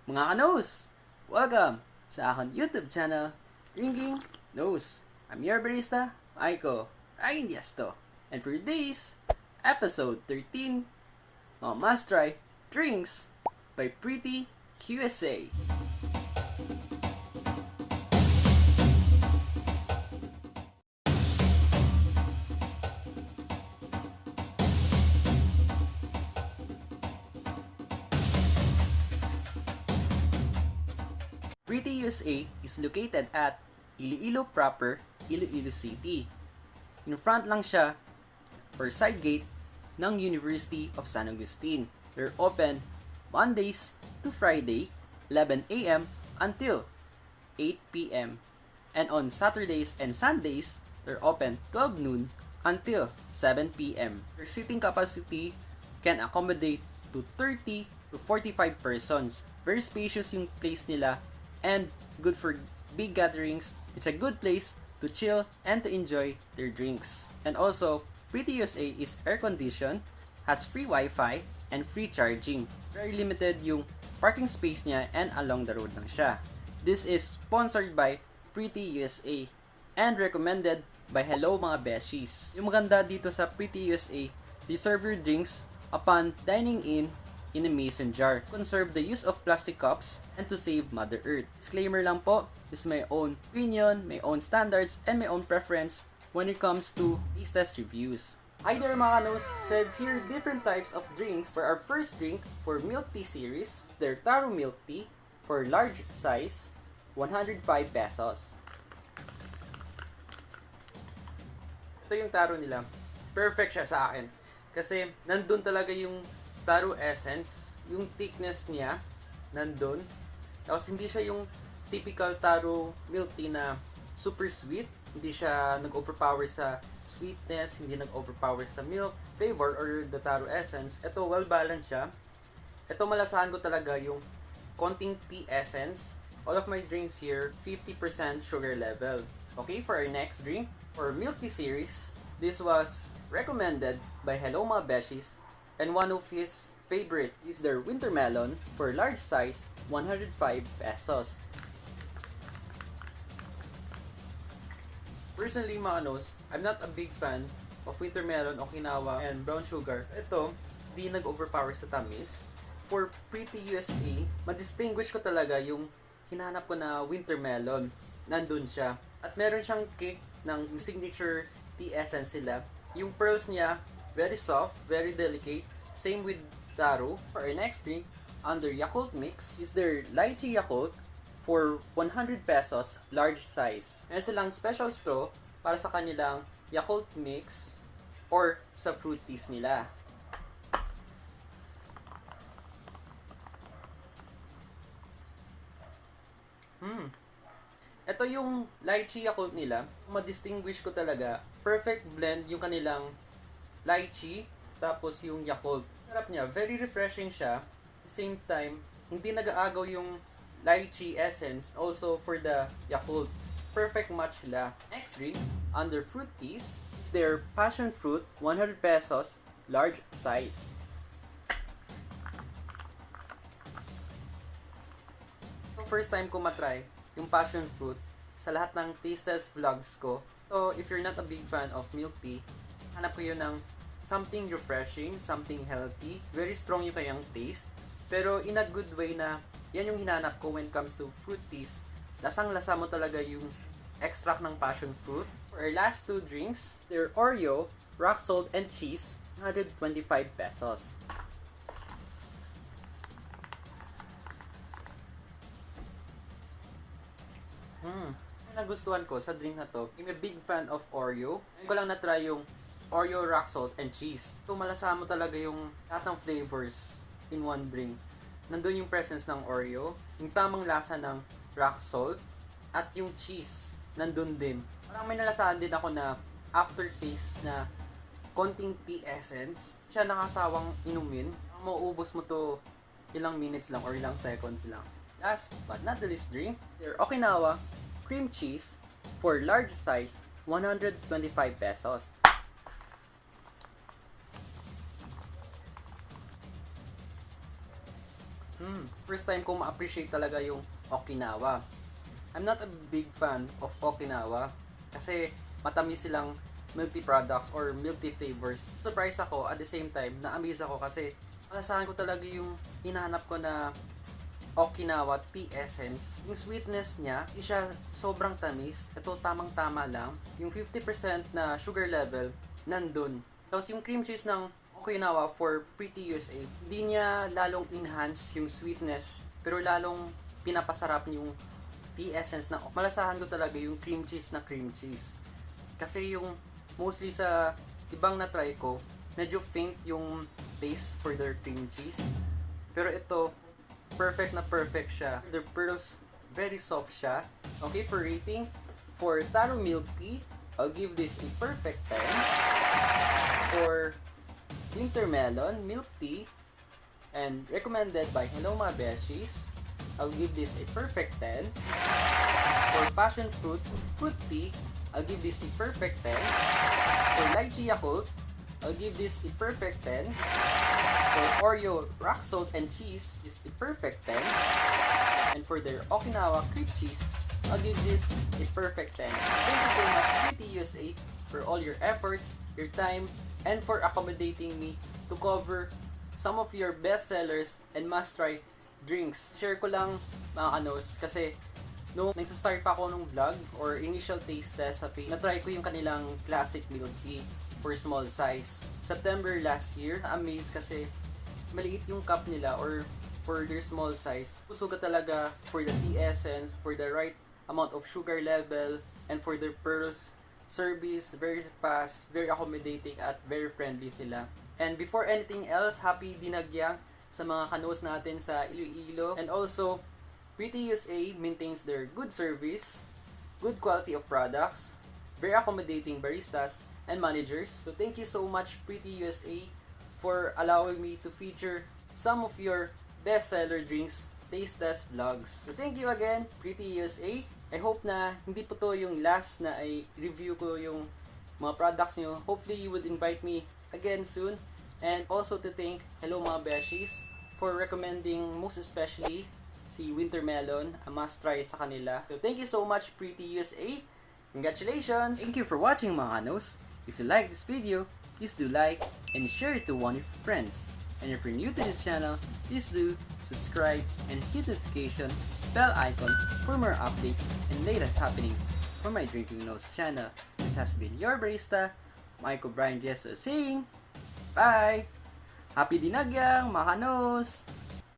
Mga kanos! Welcome sa aking YouTube channel, Drinking Nose. I'm your barista, Aiko Agindiasto. And for today's episode 13, mga must-try drinks by Pretea USA. Pretea USA is located at Iloilo proper, Iloilo City. In front lang siya or side gate ng University of San Agustin. They're open Mondays to Friday, 11 a.m. until 8 p.m. And on Saturdays and Sundays, they're open 12 noon until 7 p.m. Their seating capacity can accommodate to 30 to 45 persons. Very spacious yung place nila and good for big gatherings. It's a good place to chill and to enjoy their drinks. And also, Pretea USA is air-conditioned, has free Wi-Fi, and free charging. Very limited yung parking space niya and along the road lang siya. This is sponsored by Pretea USA and recommended by Hello Mga Beshies. Yung maganda dito sa Pretea USA, they serve your drinks upon dining in a mason jar. Conserve the use of plastic cups and to save Mother Earth. Disclaimer lang po, this is my own opinion, my own standards, and my own preference when it comes to taste test reviews. Hi there mga kanos! So I have here different types of drinks. For our first drink, for Milktea series, is their Taro Milktea for large size, 105 pesos. Ito yung taro nila. Perfect siya sa akin. Kasi nandun talaga yung Taro essence, yung thickness niya, nandun. Tapos hindi siya yung typical Taro milk tea na super sweet. Hindi siya nag-overpower sa sweetness, hindi nag-overpower sa milk flavor or the Taro essence. Ito, well-balanced siya. Ito, malasahan ko talaga yung konting tea essence. All of my drinks here, 50% sugar level. Okay, for our next drink, for milk tea series, this was recommended by Hello Mga Beshies. And one of his favorite is their winter melon for large size, 105 pesos. Personally, mga kanos, I'm not a big fan of winter melon, Okinawa, and brown sugar. Ito, di nag-overpower sa tamis. For Pretea USA, ma-distinguish ko talaga yung hinahanap ko na winter melon. Nandun siya. At meron siyang kick ng signature tea essence sila. Yung pearls niya, very soft, very delicate. Same with Taro. For our next drink, under Yakult Mix, is their Lychee Yakult for 100 pesos, large size. Meron silang special straw para sa kanilang Yakult Mix or sa fruit teas nila. Ito yung Lychee Yakult nila. Ma-distinguish ko talaga. Perfect blend yung kanilang lychee, tapos yung Yakult. Sarap niya, very refreshing siya. At the same time, hindi nag-aagaw yung lychee essence also for the Yakult. Perfect match sila. Next drink, under fruit teas, is their passion fruit, 100 pesos, large size. So, first time ko matry yung passion fruit sa lahat ng taste test vlogs ko. So, if you're not a big fan of milk tea, hanap ko yun ng something refreshing, something healthy. Very strong yung kayang taste. Pero in a good way na yan yung hinanap ko when it comes to fruit teas. Lasang-lasa mo talaga yung extract ng passion fruit. For our last two drinks, they're Oreo, rock salt, and cheese, 125 pesos. Nagustuhan ko sa drink na to, I'm a big fan of Oreo. Ngayon ko lang na-try yung Oreo, rock salt, and cheese. So, malasahan mo talaga yung lahat ng flavors in one drink. Nandun yung presence ng Oreo, yung tamang lasa ng rock salt, at yung cheese, nandun din. Parang may nalasahan din ako na aftertaste na konting tea essence. Siya nakasawang inumin. Ang mauubos mo to ilang minutes lang or ilang seconds lang. Last but not the least drink, their Okinawa cream cheese for large size, 125 pesos. First time ko ma-appreciate talaga yung Okinawa. I'm not a big fan of Okinawa kasi matamis silang milk tea products or milk tea flavors. Surprised ako at the same time, na-amaze ako kasi malasahan ko talaga yung hinahanap ko na Okinawa tea essence. Yung sweetness niya, hindi siya sobrang tamis. Ito tamang-tama lang. Yung 50% na sugar level, nandun. Tapos yung cream cheese ng Okinawa for Pretea USA, hindi niya lalong enhance yung sweetness, pero lalong pinapasarap yung tea essence na malasahan ko talaga yung cream cheese na cream cheese. Kasi yung mostly sa ibang na try ko, medyo faint yung taste for their cream cheese. Pero ito, perfect na perfect siya. The pearls, very soft siya. Okay, for rating, for Taro milk tea, I'll give this a perfect 10. For winter melon milk tea, and recommended by Hello My Beshies, I'll give this a perfect 10. For passion fruit tea, I'll give this a perfect 10. For lychee Yakult, I'll give this a perfect 10. For Oreo rock salt and cheese, is a perfect 10. And for their Okinawa cream cheese, I'll give this a perfect 10. Thank you so much, Pretea USA, for all your efforts, your time, and for accommodating me to cover some of your best sellers and must-try drinks. Share ko lang mga kanos kasi nung nagsastart pa ako nung vlog or initial taste test sa face, na-try ko yung kanilang classic milk tea for small size. September last year, na-amaze kasi maliit yung cup nila or for their small size. Gusto ko talaga for the tea essence, for the right amount of sugar level, and for their pearls. Service, very fast, very accommodating, at very friendly sila. And before anything else, happy dinagyang sa mga kanos natin sa Iloilo. And also, Pretea USA maintains their good service, good quality of products, very accommodating baristas and managers. So thank you so much, Pretea USA, for allowing me to feature some of your bestseller drinks taste test vlogs. So thank you again, Pretea USA. I hope na hindi po to yung last na i-review ko yung mga products nyo. Hopefully you would invite me again soon. And also to thank Hello Mga Beshies for recommending most especially si Winter Melon, a must try sa kanila. So thank you so much, Pretea USA. Congratulations! Thank you for watching mga kanos. If you like this video, please do like and share it to one of your friends. And if you're new to this channel, please do subscribe and hit the notification bell icon for more updates and latest happenings from my Drinking Nose channel. This has been your barista, Michael Brian Gesto saying, bye! Happy dinagyang, mga kanos!